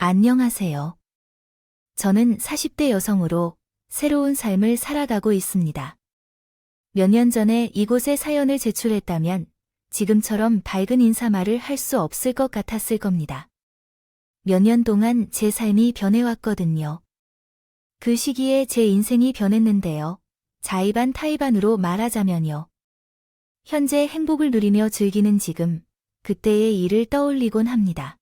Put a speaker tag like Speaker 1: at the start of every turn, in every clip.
Speaker 1: 안녕하세요. 저는 40대 여성으로 새로운 삶을 살아가고 있습니다. 몇 년 전에 이곳에 사연을 제출했다면 지금처럼 밝은 인사말을 할 수 없을 것 같았을 겁니다. 몇 년 동안 제 삶이 변해왔거든요. 그 시기에 제 인생이 변했는데요. 자의반 타의반으로 말하자면요. 현재 행복을 누리며 즐기는 지금, 그때의 일을 떠올리곤 합니다.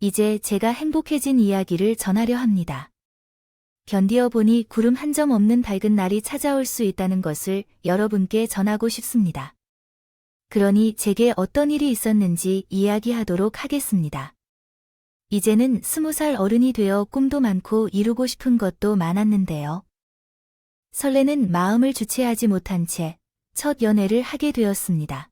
Speaker 1: 이제 제가 행복해진 이야기를 전하려 합니다. 견디어 보니 구름 한 점 없는 밝은 날이 찾아올 수 있다는 것을 여러분께 전하고 싶습니다. 그러니 제게 어떤 일이 있었는지 이야기하도록 하겠습니다. 이제는 20살 어른이 되어 꿈도 많고 이루고 싶은 것도 많았는데요. 설레는 마음을 주체하지 못한 채 첫 연애를 하게 되었습니다.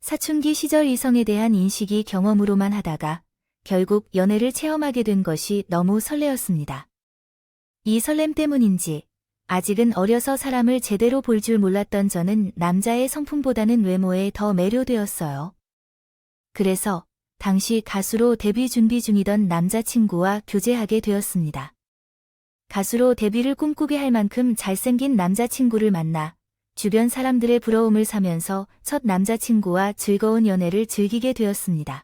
Speaker 1: 사춘기 시절 이성에 대한 인식이 경험으로만 하다가 결국 연애를 체험하게 된 것이 너무 설레었습니다. 이 설렘 때문인지 아직은 어려서 사람을 제대로 볼 줄 몰랐던 저는 남자의 성품보다는 외모에 더 매료되었어요. 그래서 당시 가수로 데뷔 준비 중이던 남자친구와 교제하게 되었습니다. 가수로 데뷔를 꿈꾸게 할 만큼 잘생긴 남자친구를 만나 주변 사람들의 부러움을 사면서 첫 남자친구와 즐거운 연애를 즐기게 되었습니다.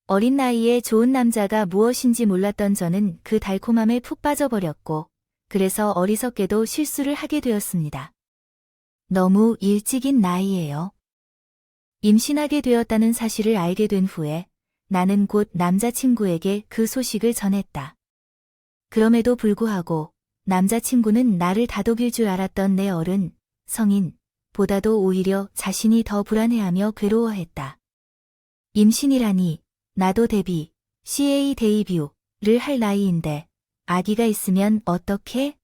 Speaker 1: 어린 나이에 좋은 남자가 무엇인지 몰랐던 저는 그 달콤함에 푹 빠져버렸고, 그래서 어리석게도 실수를 하게 되었습니다. 너무 일찍인 나이에요. 임신하게 되었다는 사실을 알게 된 후에 나는 곧 남자친구에게 그 소식을 전했다. 그럼에도 불구하고 남자친구는 나를 다독일 줄 알았던 내 어른, 성인, 보다도 오히려 자신이 더 불안해하며 괴로워했다. 임신이라니, 나도 데뷔, CA 데이뷰를 할 나이인데 아기가 있으면 어떡해?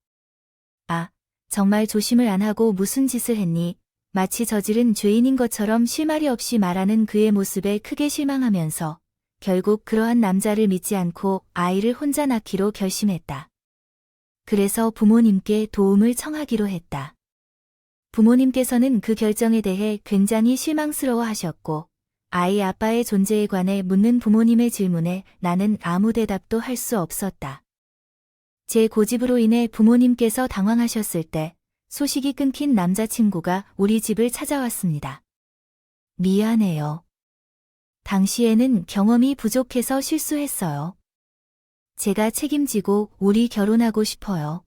Speaker 1: 아, 정말 조심을 안 하고 무슨 짓을 했니? 마치 저지른 죄인인 것처럼 실마리 없이 말하는 그의 모습에 크게 실망하면서 결국 그러한 남자를 믿지 않고 아이를 혼자 낳기로 결심했다. 그래서 부모님께 도움을 청하기로 했다. 부모님께서는 그 결정에 대해 굉장히 실망스러워하셨고 아이 아빠의 존재에 관해 묻는 부모님의 질문에 나는 아무 대답도 할 수 없었다. 제 고집으로 인해 부모님께서 당황하셨을 때 소식이 끊긴 남자친구가 우리 집을 찾아왔습니다. 미안해요. 당시에는 경험이 부족해서 실수했어요. 제가 책임지고 우리 결혼하고 싶어요.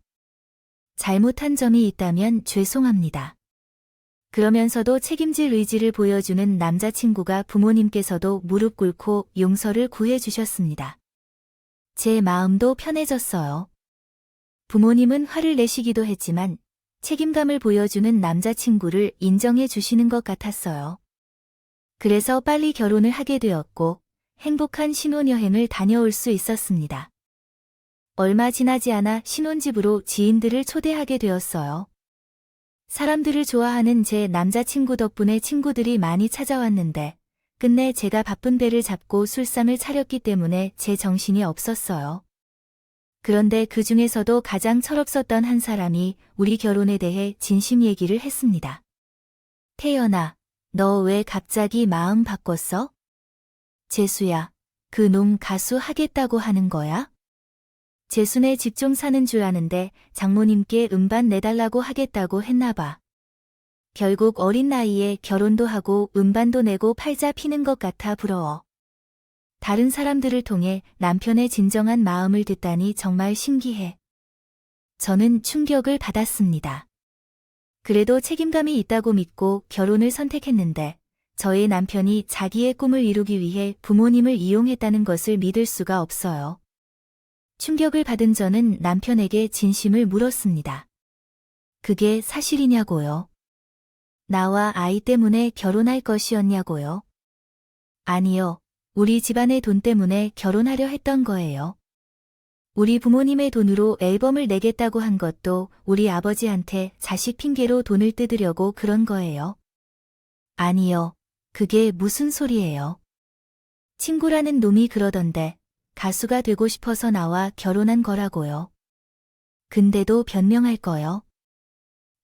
Speaker 1: 잘못한 점이 있다면 죄송합니다. 그러면서도 책임질 의지를 보여주는 남자친구가 부모님께서도 무릎 꿇고 용서를 구해주셨습니다. 제 마음도 편해졌어요. 부모님은 화를 내시기도 했지만 책임감을 보여주는 남자친구를 인정해 주시는 것 같았어요. 그래서 빨리 결혼을 하게 되었고 행복한 신혼여행을 다녀올 수 있었습니다. 얼마 지나지 않아 신혼집으로 지인들을 초대하게 되었어요. 사람들을 좋아하는 제 남자친구 덕분에 친구들이 많이 찾아왔는데 끝내 제가 바쁜 배를 잡고 술상을 차렸기 때문에 제 정신이 없었어요. 그런데 그 중에서도 가장 철없었던 한 사람이 우리 결혼에 대해 진심 얘기를 했습니다. 태연아, 너 왜 갑자기 마음 바꿨어? 재수야, 그 놈 가수 하겠다고 하는 거야? 재수네 집 좀 사는 줄 아는데 장모님께 음반 내달라고 하겠다고 했나봐. 결국 어린 나이에 결혼도 하고 음반도 내고 팔자 피는 것 같아 부러워. 다른 사람들을 통해 남편의 진정한 마음을 듣다니 정말 신기해. 저는 충격을 받았습니다. 그래도 책임감이 있다고 믿고 결혼을 선택했는데 저의 남편이 자기의 꿈을 이루기 위해 부모님을 이용했다는 것을 믿을 수가 없어요. 충격을 받은 저는 남편에게 진심을 물었습니다. 그게 사실이냐고요? 나와 아이 때문에 결혼할 것이었냐고요? 아니요. 우리 집안의 돈 때문에 결혼하려 했던 거예요. 우리 부모님의 돈으로 앨범을 내겠다고 한 것도 우리 아버지한테 자식 핑계로 돈을 뜯으려고 그런 거예요. 아니요. 그게 무슨 소리예요? 친구라는 놈이 그러던데 가수가 되고 싶어서 나와 결혼한 거라고요. 근데도 변명할 거요.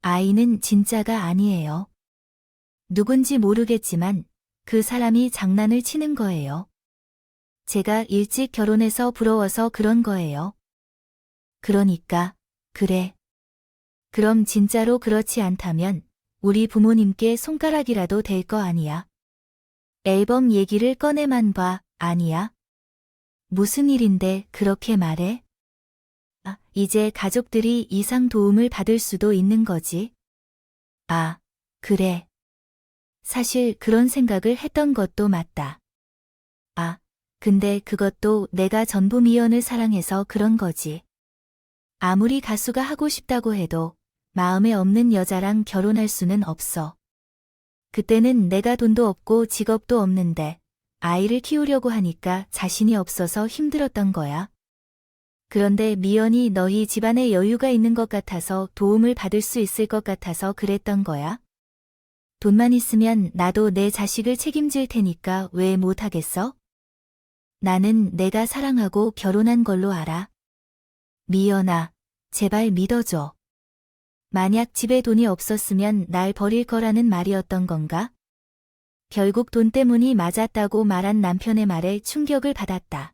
Speaker 1: 아이는 진짜가 아니에요. 누군지 모르겠지만 그 사람이 장난을 치는 거예요. 제가 일찍 결혼해서 부러워서 그런 거예요. 그러니까, 그래. 그럼 진짜로 그렇지 않다면 우리 부모님께 손가락이라도 댈 거 아니야. 앨범 얘기를 꺼내만 봐, 아니야? 무슨 일인데 그렇게 말해? 아, 이제 가족들이 이상 도움을 받을 수도 있는 거지. 아, 그래. 사실 그런 생각을 했던 것도 맞다. 아, 근데 그것도 내가 전부 미연을 사랑해서 그런 거지. 아무리 가수가 하고 싶다고 해도 마음에 없는 여자랑 결혼할 수는 없어. 그때는 내가 돈도 없고 직업도 없는데 아이를 키우려고 하니까 자신이 없어서 힘들었던 거야. 그런데 미연이 너희 집안에 여유가 있는 것 같아서 도움을 받을 수 있을 것 같아서 그랬던 거야. 돈만 있으면 나도 내 자식을 책임질 테니까 왜 못하겠어? 나는 내가 사랑하고 결혼한 걸로 알아. 미연아, 제발 믿어줘. 만약 집에 돈이 없었으면 날 버릴 거라는 말이었던 건가? 결국 돈 때문이 맞았다고 말한 남편의 말에 충격을 받았다.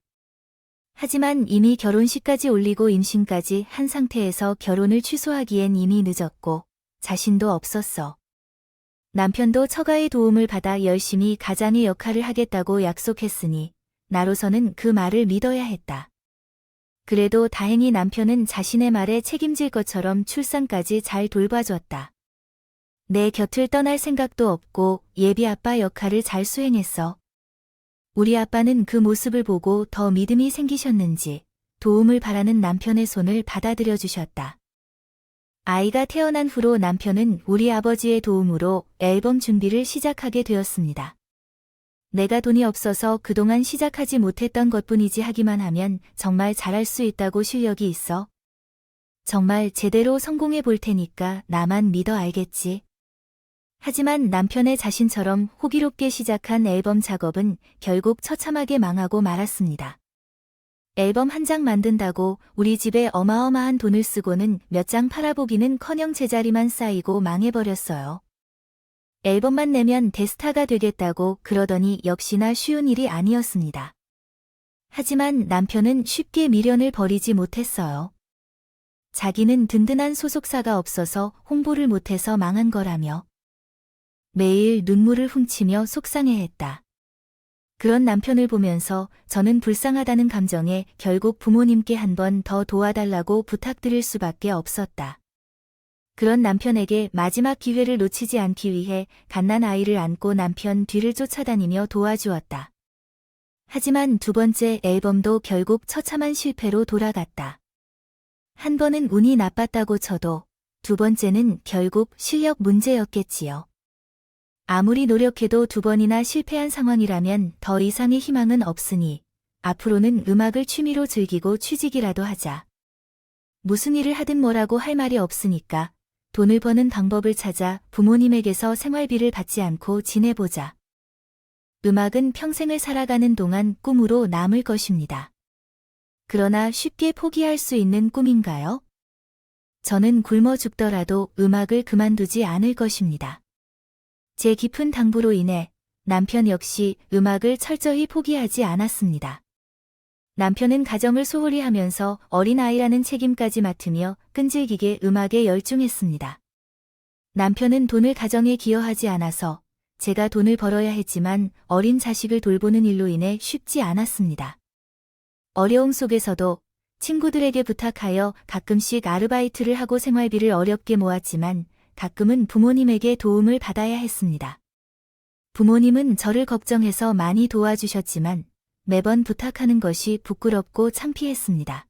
Speaker 1: 하지만 이미 결혼식까지 올리고 임신까지 한 상태에서 결혼을 취소하기엔 이미 늦었고 자신도 없었어. 남편도 처가의 도움을 받아 열심히 가장의 역할을 하겠다고 약속했으니 나로서는 그 말을 믿어야 했다. 그래도 다행히 남편은 자신의 말에 책임질 것처럼 출산까지 잘 돌봐줬다. 내 곁을 떠날 생각도 없고 예비 아빠 역할을 잘 수행했어. 우리 아빠는 그 모습을 보고 더 믿음이 생기셨는지 도움을 바라는 남편의 손을 받아들여 주셨다. 아이가 태어난 후로 남편은 우리 아버지의 도움으로 앨범 준비를 시작하게 되었습니다. 내가 돈이 없어서 그동안 시작하지 못했던 것뿐이지 하기만 하면 정말 잘할 수 있다고 실력이 있어. 정말 제대로 성공해 볼 테니까 나만 믿어 알겠지. 하지만 남편의 자신처럼 호기롭게 시작한 앨범 작업은 결국 처참하게 망하고 말았습니다. 앨범 한 장 만든다고 우리 집에 어마어마한 돈을 쓰고는 몇 장 팔아보기는커녕 제자리만 쌓이고 망해버렸어요. 앨범만 내면 대스타가 되겠다고 그러더니 역시나 쉬운 일이 아니었습니다. 하지만 남편은 쉽게 미련을 버리지 못했어요. 자기는 든든한 소속사가 없어서 홍보를 못해서 망한 거라며 매일 눈물을 훔치며 속상해했다. 그런 남편을 보면서 저는 불쌍하다는 감정에 결국 부모님께 한 번 더 도와달라고 부탁드릴 수밖에 없었다. 그런 남편에게 마지막 기회를 놓치지 않기 위해 갓난 아이를 안고 남편 뒤를 쫓아다니며 도와주었다. 하지만 두 번째 앨범도 결국 처참한 실패로 돌아갔다. 한 번은 운이 나빴다고 쳐도 두 번째는 결국 실력 문제였겠지요. 아무리 노력해도 두 번이나 실패한 상황이라면 더 이상의 희망은 없으니 앞으로는 음악을 취미로 즐기고 취직이라도 하자. 무슨 일을 하든 뭐라고 할 말이 없으니까 돈을 버는 방법을 찾아 부모님에게서 생활비를 받지 않고 지내보자. 음악은 평생을 살아가는 동안 꿈으로 남을 것입니다. 그러나 쉽게 포기할 수 있는 꿈인가요? 저는 굶어 죽더라도 음악을 그만두지 않을 것입니다. 제 깊은 당부로 인해 남편 역시 음악을 철저히 포기하지 않았습니다. 남편은 가정을 소홀히 하면서 어린아이라는 책임까지 맡으며 끈질기게 음악에 열중했습니다. 남편은 돈을 가정에 기여하지 않아서 제가 돈을 벌어야 했지만 어린 자식을 돌보는 일로 인해 쉽지 않았습니다. 어려움 속에서도 친구들에게 부탁하여 가끔씩 아르바이트를 하고 생활비를 어렵게 모았지만 가끔은 부모님에게 도움을 받아야 했습니다. 부모님은 저를 걱정해서 많이 도와주셨지만 매번 부탁하는 것이 부끄럽고 창피했습니다.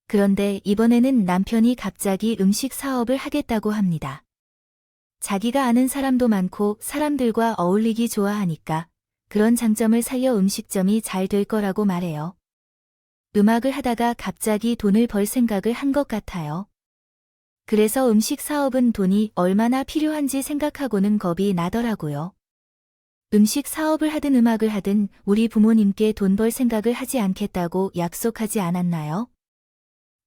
Speaker 1: 그런데 이번에는 남편이 갑자기 음식 사업을 하겠다고 합니다. 자기가 아는 사람도 많고 사람들과 어울리기 좋아하니까 그런 장점을 살려 음식점이 잘 될 거라고 말해요. 음악을 하다가 갑자기 돈을 벌 생각을 한 것 같아요. 그래서 음식 사업은 돈이 얼마나 필요한지 생각하고는 겁이 나더라고요. 음식 사업을 하든 음악을 하든 우리 부모님께 돈 벌 생각을 하지 않겠다고 약속하지 않았나요?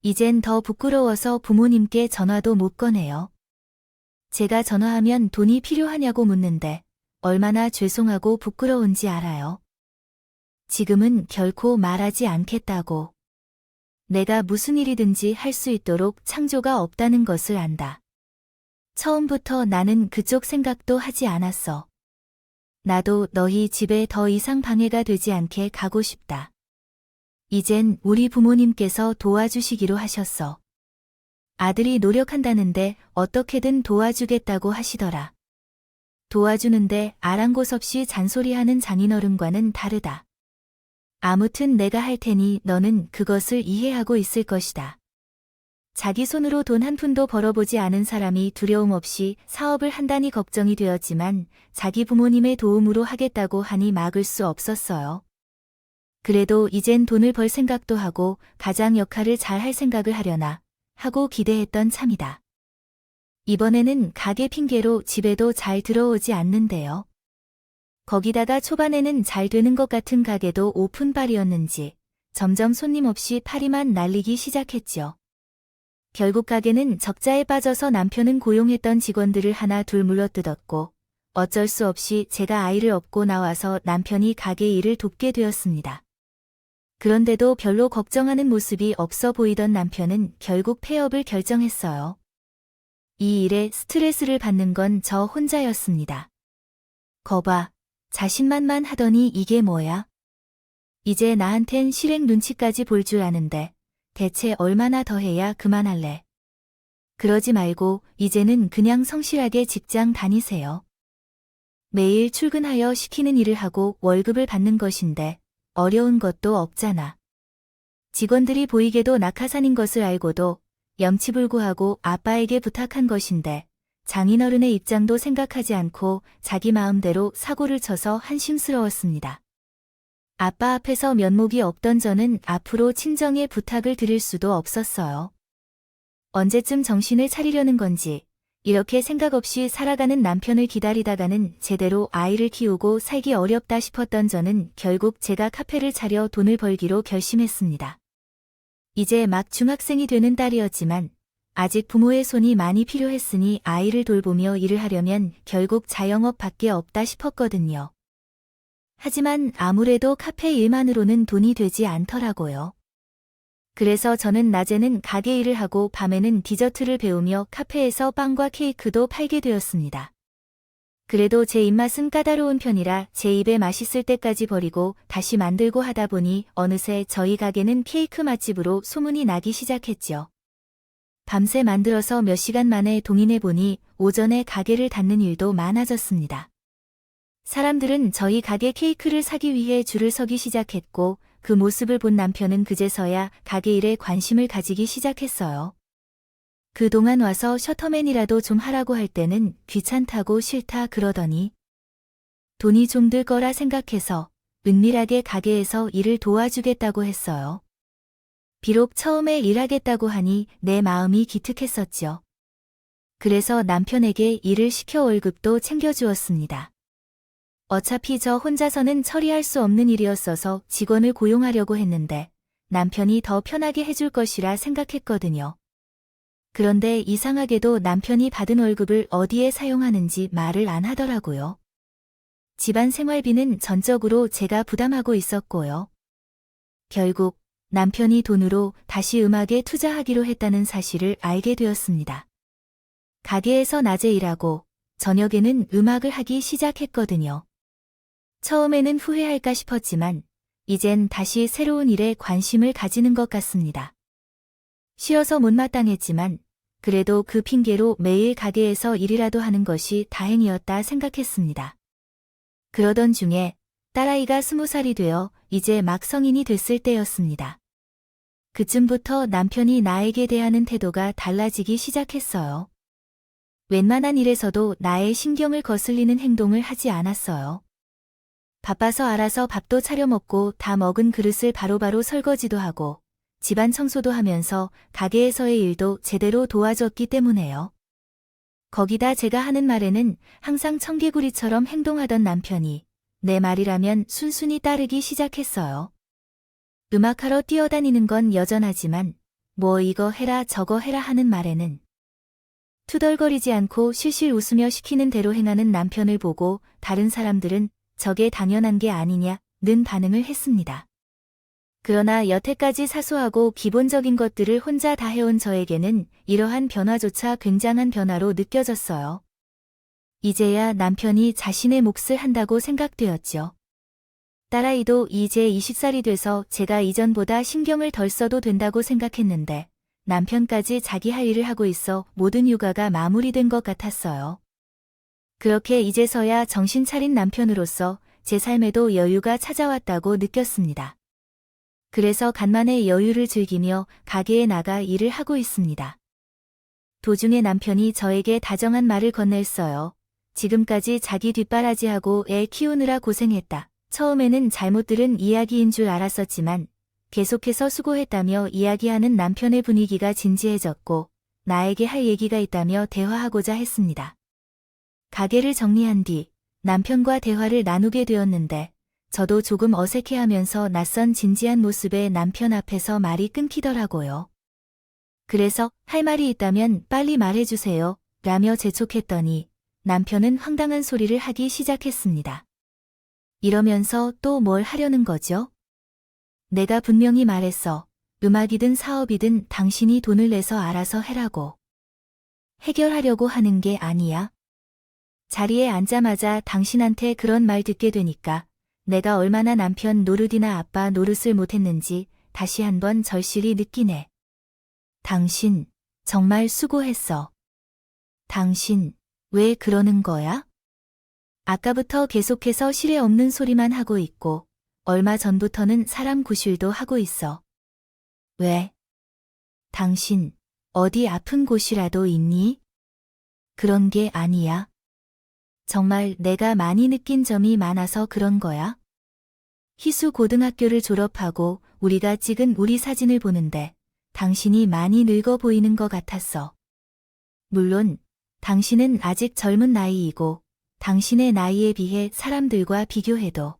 Speaker 1: 이젠 더 부끄러워서 부모님께 전화도 못 꺼내요. 제가 전화하면 돈이 필요하냐고 묻는데 얼마나 죄송하고 부끄러운지 알아요. 지금은 결코 말하지 않겠다고. 내가 무슨 일이든지 할 수 있도록 창조가 없다는 것을 안다. 처음부터 나는 그쪽 생각도 하지 않았어. 나도 너희 집에 더 이상 방해가 되지 않게 가고 싶다. 이젠 우리 부모님께서 도와주시기로 하셨어. 아들이 노력한다는데 어떻게든 도와주겠다고 하시더라. 도와주는데 아랑곳 없이 잔소리하는 장인어른과는 다르다. 아무튼 내가 할 테니 너는 그것을 이해하고 있을 것이다. 자기 손으로 돈 한 푼도 벌어보지 않은 사람이 두려움 없이 사업을 한다니 걱정이 되었지만 자기 부모님의 도움으로 하겠다고 하니 막을 수 없었어요. 그래도 이젠 돈을 벌 생각도 하고 가장 역할을 잘 할 생각을 하려나 하고 기대했던 참이다. 이번에는 가게 핑계로 집에도 잘 들어오지 않는데요. 거기다가 초반에는 잘 되는 것 같은 가게도 오픈발이었는지 점점 손님 없이 파리만 날리기 시작했죠. 결국 가게는 적자에 빠져서 남편은 고용했던 직원들을 하나 둘 물어뜯었고 어쩔 수 없이 제가 아이를 업고 나와서 남편이 가게 일을 돕게 되었습니다. 그런데도 별로 걱정하는 모습이 없어 보이던 남편은 결국 폐업을 결정했어요. 이 일에 스트레스를 받는 건 저 혼자였습니다. 거봐, 자신만만하더니 이게 뭐야? 이제 나한텐 실행 눈치까지 볼 줄 아는데 대체 얼마나 더 해야 그만할래? 그러지 말고 이제는 그냥 성실하게 직장 다니세요. 매일 출근하여 시키는 일을 하고 월급을 받는 것인데 어려운 것도 없잖아. 직원들이 보이게도 낙하산인 것을 알고도 염치불구하고 아빠에게 부탁한 것인데 장인어른의 입장도 생각하지 않고 자기 마음대로 사고를 쳐서 한심스러웠습니다. 아빠 앞에서 면목이 없던 저는 앞으로 친정에 부탁을 드릴 수도 없었어요. 언제쯤 정신을 차리려는 건지 이렇게 생각 없이 살아가는 남편을 기다리다가는 제대로 아이를 키우고 살기 어렵다 싶었던 저는 결국 제가 카페를 차려 돈을 벌기로 결심했습니다. 이제 막 중학생이 되는 딸이었지만 아직 부모의 손이 많이 필요했으니 아이를 돌보며 일을 하려면 결국 자영업밖에 없다 싶었거든요. 하지만 아무래도 카페 일만으로는 돈이 되지 않더라고요. 그래서 저는 낮에는 가게 일을 하고 밤에는 디저트를 배우며 카페에서 빵과 케이크도 팔게 되었습니다. 그래도 제 입맛은 까다로운 편이라 제 입에 맛있을 때까지 버리고 다시 만들고 하다 보니 어느새 저희 가게는 케이크 맛집으로 소문이 나기 시작했죠. 밤새 만들어서 몇 시간 만에 동인해보니 오전에 가게를 닫는 일도 많아졌습니다. 사람들은 저희 가게 케이크를 사기 위해 줄을 서기 시작했고 그 모습을 본 남편은 그제서야 가게 일에 관심을 가지기 시작했어요. 그동안 와서 셔터맨이라도 좀 하라고 할 때는 귀찮다고 싫다 그러더니 돈이 좀 들 거라 생각해서 은밀하게 가게에서 일을 도와주겠다고 했어요. 비록 처음에 일하겠다고 하니 내 마음이 기특했었죠. 그래서 남편에게 일을 시켜 월급도 챙겨주었습니다. 어차피 저 혼자서는 처리할 수 없는 일이었어서 직원을 고용하려고 했는데 남편이 더 편하게 해줄 것이라 생각했거든요. 그런데 이상하게도 남편이 받은 월급을 어디에 사용하는지 말을 안 하더라고요. 집안 생활비는 전적으로 제가 부담하고 있었고요. 결국 남편이 돈으로 다시 음악에 투자하기로 했다는 사실을 알게 되었습니다. 가게에서 낮에 일하고 저녁에는 음악을 하기 시작했거든요. 처음에는 후회할까 싶었지만 이젠 다시 새로운 일에 관심을 가지는 것 같습니다. 쉬어서 못마땅했지만 그래도 그 핑계로 매일 가게에서 일이라도 하는 것이 다행이었다 생각했습니다. 그러던 중에 딸아이가 20살이 되어 이제 막 성인이 됐을 때였습니다. 그쯤부터 남편이 나에게 대하는 태도가 달라지기 시작했어요. 웬만한 일에서도 나의 신경을 거슬리는 행동을 하지 않았어요. 바빠서 알아서 밥도 차려 먹고 다 먹은 그릇을 바로바로 설거지도 하고 집안 청소도 하면서 가게에서의 일도 제대로 도와줬기 때문에요. 거기다 제가 하는 말에는 항상 청개구리처럼 행동하던 남편이 내 말이라면 순순히 따르기 시작했어요. 음악하러 뛰어다니는 건 여전하지만 뭐 이거 해라 저거 해라 하는 말에는 투덜거리지 않고 실실 웃으며 시키는 대로 행하는 남편을 보고 다른 사람들은 저게 당연한 게 아니냐 는 반응을 했습니다. 그러나 여태까지 사소하고 기본적인 것들을 혼자 다 해온 저에게는 이러한 변화조차 굉장한 변화로 느껴졌어요. 이제야 남편이 자신의 몫을 한다고 생각되었죠. 딸아이도 이제 20살이 돼서 제가 이전보다 신경을 덜 써도 된다고 생각했는데 남편까지 자기 할 일을 하고 있어 모든 육아가 마무리된 것 같았어요. 그렇게 이제서야 정신 차린 남편으로서 제 삶에도 여유가 찾아왔다고 느꼈습니다. 그래서 간만에 여유를 즐기며 가게에 나가 일을 하고 있습니다. 도중에 남편이 저에게 다정한 말을 건넸어요. 지금까지 자기 뒷바라지하고 애 키우느라 고생했다. 처음에는 잘못 들은 이야기인 줄 알았었지만 계속해서 수고했다며 이야기하는 남편의 분위기가 진지해졌고 나에게 할 얘기가 있다며 대화하고자 했습니다. 가게를 정리한 뒤 남편과 대화를 나누게 되었는데 저도 조금 어색해하면서 낯선 진지한 모습에 남편 앞에서 말이 끊기더라고요. 그래서 할 말이 있다면 빨리 말해주세요. 라며 재촉했더니 남편은 황당한 소리를 하기 시작했습니다. 이러면서 또 뭘 하려는 거죠? 내가 분명히 말했어. 음악이든 사업이든 당신이 돈을 내서 알아서 해라고. 해결하려고 하는 게 아니야. 자리에 앉자마자 당신한테 그런 말 듣게 되니까 내가 얼마나 남편 노릇이나 아빠 노릇을 못했는지 다시 한번 절실히 느끼네. 당신 정말 수고했어. 당신 왜 그러는 거야? 아까부터 계속해서 실에 없는 소리만 하고 있고 얼마 전부터는 사람 구실도 하고 있어. 왜? 당신 어디 아픈 곳이라도 있니? 그런 게 아니야. 정말 내가 많이 느낀 점이 많아서 그런 거야. 희수 고등학교를 졸업하고 우리가 찍은 우리 사진을 보는데 당신이 많이 늙어 보이는 것 같았어. 물론 당신은 아직 젊은 나이이고 당신의 나이에 비해 사람들과 비교해도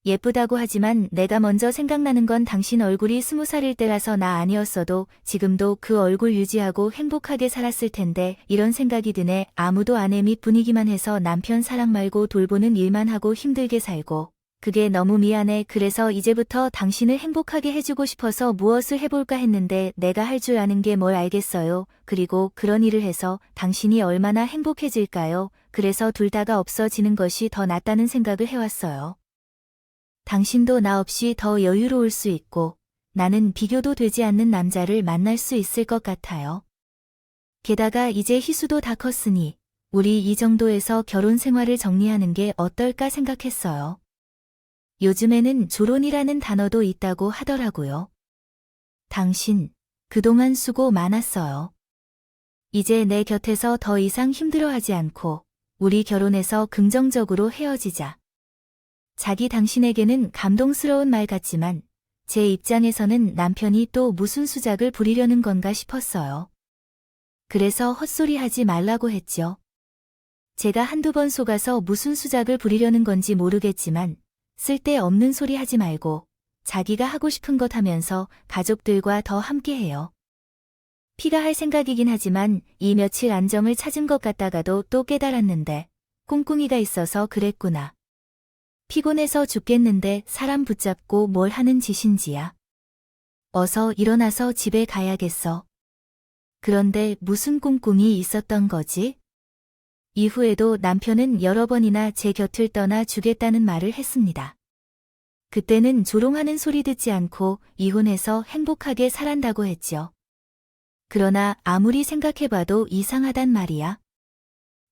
Speaker 1: 예쁘다고 하지만 내가 먼저 생각나는 건 당신 얼굴이 20살일 때라서 나 아니었어도 지금도 그 얼굴 유지하고 행복하게 살았을 텐데 이런 생각이 드네. 아무도 아내 및 분위기만 해서 남편 사랑 말고 돌보는 일만 하고 힘들게 살고 그게 너무 미안해. 그래서 이제부터 당신을 행복하게 해주고 싶어서 무엇을 해볼까 했는데 내가 할 줄 아는 게 뭘 알겠어요. 그리고 그런 일을 해서 당신이 얼마나 행복해질까요? 그래서 둘 다가 없어지는 것이 더 낫다는 생각을 해왔어요. 당신도 나 없이 더 여유로울 수 있고 나는 비교도 되지 않는 남자를 만날 수 있을 것 같아요. 게다가 이제 희수도 다 컸으니 우리 이 정도에서 결혼 생활을 정리하는 게 어떨까 생각했어요. 요즘에는 조론이라는 단어도 있다고 하더라고요. 당신, 그동안 수고 많았어요. 이제 내 곁에서 더 이상 힘들어하지 않고 우리 결혼해서 긍정적으로 헤어지자. 자기 당신에게는 감동스러운 말 같지만 제 입장에서는 남편이 또 무슨 수작을 부리려는 건가 싶었어요. 그래서 헛소리하지 말라고 했죠. 제가 한두 번 속아서 무슨 수작을 부리려는 건지 모르겠지만 쓸데없는 소리 하지 말고 자기가 하고 싶은 것 하면서 가족들과 더 함께해요. 피가 할 생각이긴 하지만 이 며칠 안정을 찾은 것 같다가도 또 깨달았는데 꿍꿍이가 있어서 그랬구나. 피곤해서 죽겠는데 사람 붙잡고 뭘 하는 짓인지야. 어서 일어나서 집에 가야겠어. 그런데 무슨 꿍꿍이 있었던 거지? 이후에도 남편은 여러 번이나 제 곁을 떠나 주겠다는 말을 했습니다. 그때는 조롱하는 소리 듣지 않고 이혼해서 행복하게 살았다고 했죠. 그러나 아무리 생각해봐도 이상하단 말이야.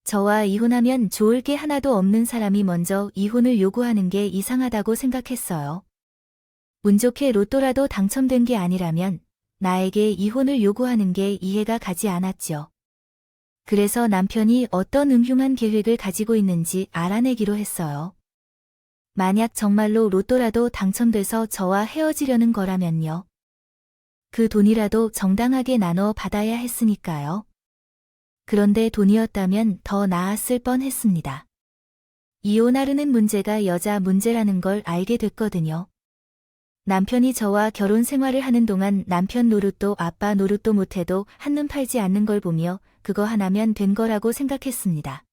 Speaker 1: 저와 이혼하면 좋을 게 하나도 없는 사람이 먼저 이혼을 요구하는 게 이상하다고 생각했어요. 운 좋게 로또라도 당첨된 게 아니라면 나에게 이혼을 요구하는 게 이해가 가지 않았죠. 그래서 남편이 어떤 음흉한 계획을 가지고 있는지 알아내기로 했어요. 만약 정말로 로또라도 당첨돼서 저와 헤어지려는 거라면요. 그 돈이라도 정당하게 나눠 받아야 했으니까요. 그런데 돈이었다면 더 나았을 뻔했습니다. 이혼하려는 문제가 여자 문제라는 걸 알게 됐거든요. 남편이 저와 결혼 생활을 하는 동안 남편 노릇도 아빠 노릇도 못해도 한눈 팔지 않는 걸 보며 그거 하나면 된 거라고 생각했습니다.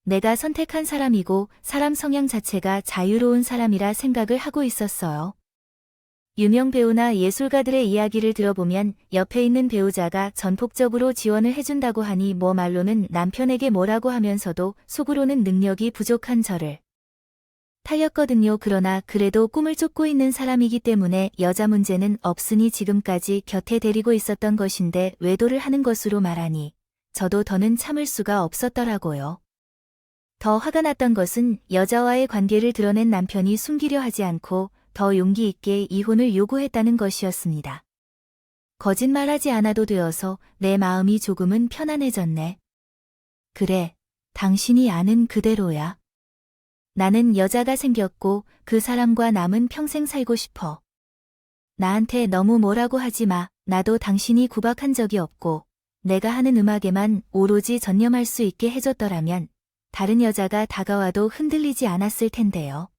Speaker 1: 내가 선택한 사람이고 사람 성향 자체가 자유로운 사람이라 생각을 하고 있었어요. 유명 배우나 예술가들의 이야기를 들어보면 옆에 있는 배우자가 전폭적으로 지원을 해준다고 하니 뭐 말로는 남편에게 뭐라고 하면서도 속으로는 능력이 부족한 저를 탈렸거든요. 그러나 그래도 꿈을 쫓고 있는 사람이기 때문에 여자 문제는 없으니 지금까지 곁에 데리고 있었던 것인데 외도를 하는 것으로 말하니 저도 더는 참을 수가 없었더라고요. 더 화가 났던 것은 여자와의 관계를 드러낸 남편이 숨기려 하지 않고 더 용기 있게 이혼을 요구했다는 것이었습니다. 거짓말하지 않아도 되어서 내 마음이 조금은 편안해졌네. 그래, 당신이 아는 그대로야. 나는 여자가 생겼고 그 사람과 남은 평생 살고 싶어. 나한테 너무 뭐라고 하지 마. 나도 당신이 구박한 적이 없고 내가 하는 음악에만 오로지 전념할 수 있게 해줬더라면 다른 여자가 다가와도 흔들리지 않았을 텐데요.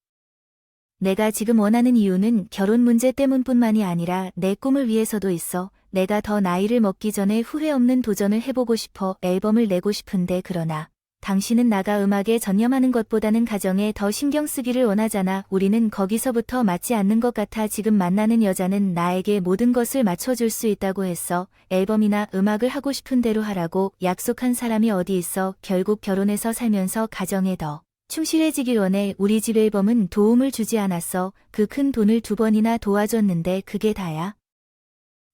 Speaker 1: 내가 지금 원하는 이유는 결혼 문제 때문뿐만이 아니라 내 꿈을 위해서도 있어. 내가 더 나이를 먹기 전에 후회 없는 도전을 해보고 싶어. 앨범을 내고 싶은데 그러나 당신은 나가 음악에 전념하는 것보다는 가정에 더 신경 쓰기를 원하잖아. 우리는 거기서부터 맞지 않는 것 같아. 지금 만나는 여자는 나에게 모든 것을 맞춰줄 수 있다고 했어. 앨범이나 음악을 하고 싶은 대로 하라고 약속한 사람이 어디 있어. 결국 결혼해서 살면서 가정에 더 충실해지길 원해. 우리 집 앨범은 도움을 주지 않았어. 그 큰 돈을 2번이나 도와줬는데 그게 다야.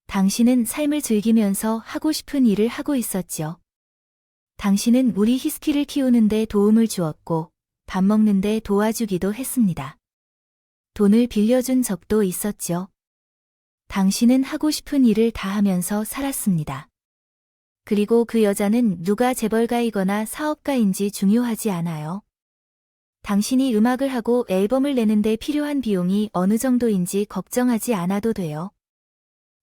Speaker 1: 당신은 삶을 즐기면서 하고 싶은 일을 하고 있었죠. 당신은 우리 히스키를 키우는데 도움을 주었고 밥 먹는데 도와주기도 했습니다. 돈을 빌려준 적도 있었죠. 당신은 하고 싶은 일을 다 하면서 살았습니다. 그리고 그 여자는 누가 재벌가이거나 사업가인지 중요하지 않아요. 당신이 음악을 하고 앨범을 내는데 필요한 비용이 어느 정도인지 걱정하지 않아도 돼요.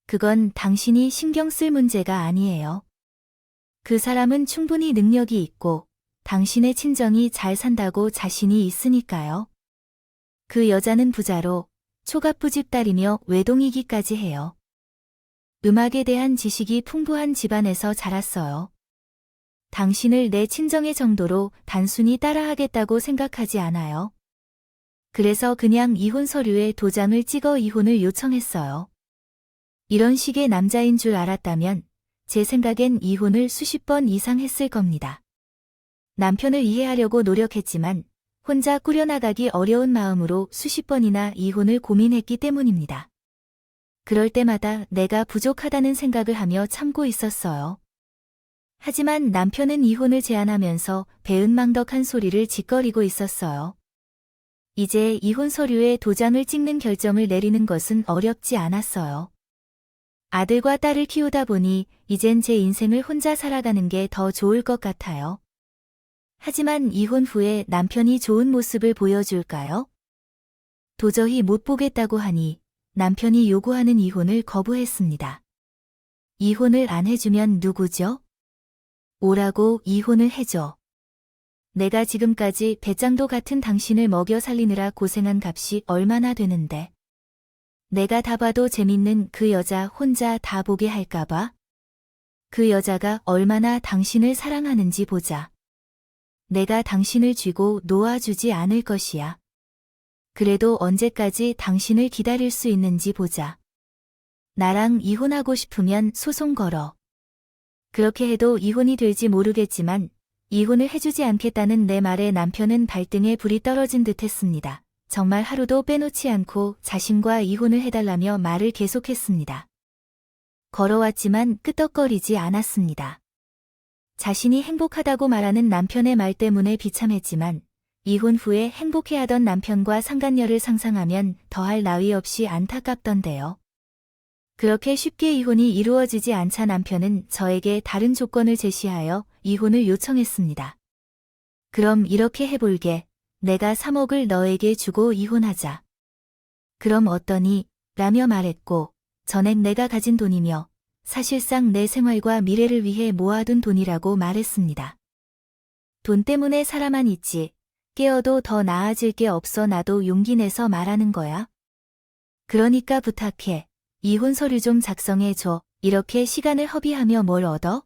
Speaker 1: 그건 당신이 신경 쓸 문제가 아니에요. 그 사람은 충분히 능력이 있고 당신의 친정이 잘 산다고 자신이 있으니까요. 그 여자는 부자로 초갑부집 딸이며 외동이기까지 해요. 음악에 대한 지식이 풍부한 집안에서 자랐어요. 당신을 내 친정의 정도로 단순히 따라하겠다고 생각하지 않아요. 그래서 그냥 이혼 서류에 도장을 찍어 이혼을 요청했어요. 이런 식의 남자인 줄 알았다면 제 생각엔 이혼을 수십 번 이상 했을 겁니다. 남편을 이해하려고 노력했지만 혼자 꾸려나가기 어려운 마음으로 수십 번이나 이혼을 고민했기 때문입니다. 그럴 때마다 내가 부족하다는 생각을 하며 참고 있었어요. 하지만 남편은 이혼을 제안하면서 배은망덕한 소리를 짓거리고 있었어요. 이제 이혼 서류에 도장을 찍는 결정을 내리는 것은 어렵지 않았어요. 아들과 딸을 키우다 보니 이젠 제 인생을 혼자 살아가는 게 더 좋을 것 같아요. 하지만 이혼 후에 남편이 좋은 모습을 보여줄까요? 도저히 못 보겠다고 하니 남편이 요구하는 이혼을 거부했습니다. 이혼을 안 해주면 누구죠? 오라고 이혼을 해줘. 내가 지금까지 배짱도 같은 당신을 먹여 살리느라 고생한 값이 얼마나 되는데. 내가 다 봐도 재밌는 그 여자 혼자 다 보게 할까봐? 그 여자가 얼마나 당신을 사랑하는지 보자. 내가 당신을 쥐고 놓아주지 않을 것이야. 그래도 언제까지 당신을 기다릴 수 있는지 보자. 나랑 이혼하고 싶으면 소송 걸어. 그렇게 해도 이혼이 될지 모르겠지만 이혼을 해주지 않겠다는 내 말에 남편은 발등에 불이 떨어진 듯 했습니다. 정말 하루도 빼놓지 않고 자신과 이혼을 해달라며 말을 계속했습니다. 걸어왔지만 끄떡거리지 않았습니다. 자신이 행복하다고 말하는 남편의 말 때문에 비참했지만 이혼 후에 행복해하던 남편과 상간녀를 상상하면 더할 나위 없이 안타깝던데요. 그렇게 쉽게 이혼이 이루어지지 않자 남편은 저에게 다른 조건을 제시하여 이혼을 요청했습니다. 그럼 이렇게 해볼게. 내가 3억을 너에게 주고 이혼하자. 그럼 어떠니? 라며 말했고 전액 내가 가진 돈이며 사실상 내 생활과 미래를 위해 모아둔 돈이라고 말했습니다. 돈 때문에 살아만 있지. 깨어도 더 나아질 게 없어. 나도 용기 내서 말하는 거야. 그러니까 부탁해. 이혼 서류 좀 작성해줘. 이렇게 시간을 허비하며 뭘 얻어?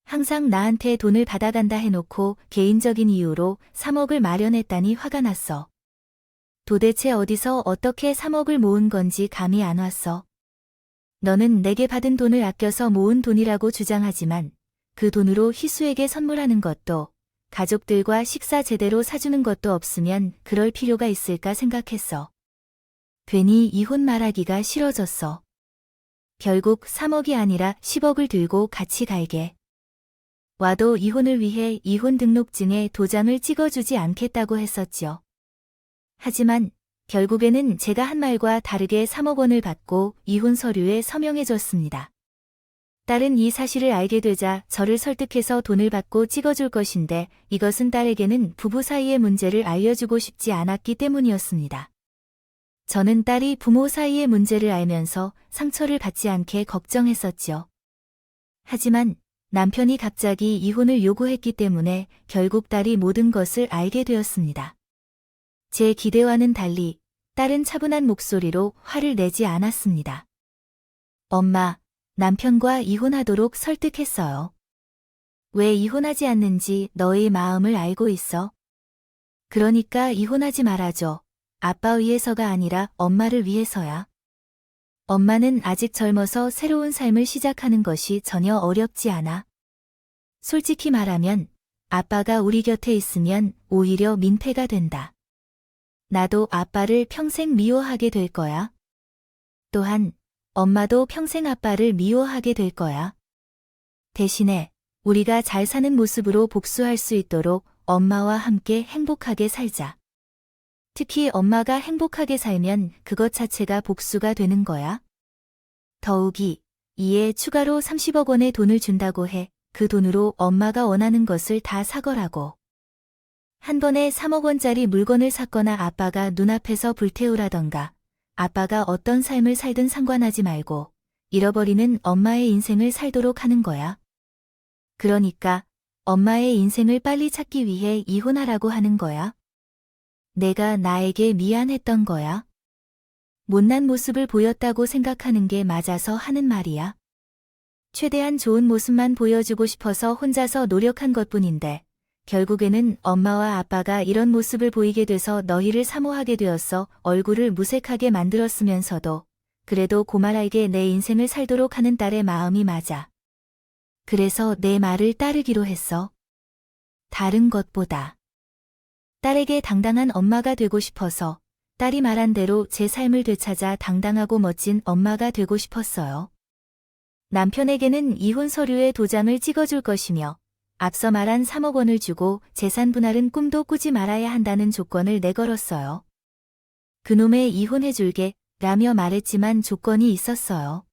Speaker 1: 항상 나한테 돈을 받아간다 해놓고 개인적인 이유로 3억을 마련했다니 화가 났어. 도대체 어디서 어떻게 3억을 모은 건지 감이 안 왔어. 너는 내게 받은 돈을 아껴서 모은 돈이라고 주장하지만 그 돈으로 희수에게 선물하는 것도 가족들과 식사 제대로 사주는 것도 없으면 그럴 필요가 있을까 생각했어. 괜히 이혼 말하기가 싫어졌어. 결국 3억이 아니라 10억을 들고 같이 갈게. 와도 이혼을 위해 이혼 등록증에 도장을 찍어주지 않겠다고 했었지요. 하지만 결국에는 제가 한 말과 다르게 3억 원을 받고 이혼 서류에 서명해줬습니다. 딸은 이 사실을 알게 되자 저를 설득해서 돈을 받고 찍어줄 것인데 이것은 딸에게는 부부 사이의 문제를 알려주고 싶지 않았기 때문이었습니다. 저는 딸이 부모 사이의 문제를 알면서 상처를 받지 않게 걱정했었지요. 하지만 남편이 갑자기 이혼을 요구했기 때문에 결국 딸이 모든 것을 알게 되었습니다. 제 기대와는 달리 딸은 차분한 목소리로 화를 내지 않았습니다. 엄마, 남편과 이혼하도록 설득했어요. 왜 이혼하지 않는지 너의 마음을 알고 있어? 그러니까 이혼하지 말아줘. 아빠 위해서가 아니라 엄마를 위해서야. 엄마는 아직 젊어서 새로운 삶을 시작하는 것이 전혀 어렵지 않아. 솔직히 말하면 아빠가 우리 곁에 있으면 오히려 민폐가 된다. 나도 아빠를 평생 미워하게 될 거야. 또한 엄마도 평생 아빠를 미워하게 될 거야. 대신에 우리가 잘 사는 모습으로 복수할 수 있도록 엄마와 함께 행복하게 살자. 특히 엄마가 행복하게 살면 그것 자체가 복수가 되는 거야. 더욱이 이에 추가로 30억 원의 돈을 준다고 해. 그 돈으로 엄마가 원하는 것을 다 사거라고. 한 번에 3억 원짜리 물건을 샀거나 아빠가 눈앞에서 불태우라던가 아빠가 어떤 삶을 살든 상관하지 말고 잃어버리는 엄마의 인생을 살도록 하는 거야. 그러니까 엄마의 인생을 빨리 찾기 위해 이혼하라고 하는 거야. 내가 나에게 미안했던 거야. 못난 모습을 보였다고 생각하는 게 맞아서 하는 말이야. 최대한 좋은 모습만 보여주고 싶어서 혼자서 노력한 것뿐인데 결국에는 엄마와 아빠가 이런 모습을 보이게 돼서 너희를 사모하게 되었어. 얼굴을 무색하게 만들었으면서도 그래도 고말하게 내 인생을 살도록 하는 딸의 마음이 맞아. 그래서 내 말을 따르기로 했어. 다른 것보다 딸에게 당당한 엄마가 되고 싶어서 딸이 말한 대로 제 삶을 되찾아 당당하고 멋진 엄마가 되고 싶었어요. 남편에게는 이혼 서류에 도장을 찍어줄 것이며 앞서 말한 3억 원을 주고 재산 분할은 꿈도 꾸지 말아야 한다는 조건을 내걸었어요. 그놈의 이혼해줄게 라며 말했지만 조건이 있었어요.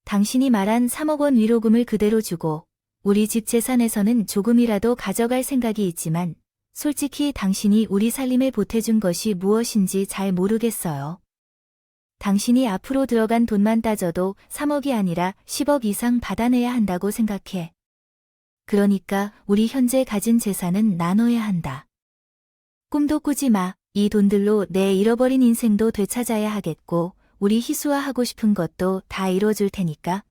Speaker 1: 당신이 말한 3억 원 위로금을 그대로 주고 우리 집 재산에서는 조금이라도 가져갈 생각이 있지만 솔직히 당신이 우리 살림에 보태준 것이 무엇인지 잘 모르겠어요. 당신이 앞으로 들어간 돈만 따져도 3억이 아니라 10억 이상 받아내야 한다고 생각해. 그러니까 우리 현재 가진 재산은 나눠야 한다. 꿈도 꾸지 마. 이 돈들로 내 잃어버린 인생도 되찾아야 하겠고 우리 희수와 하고 싶은 것도 다 이뤄줄 테니까.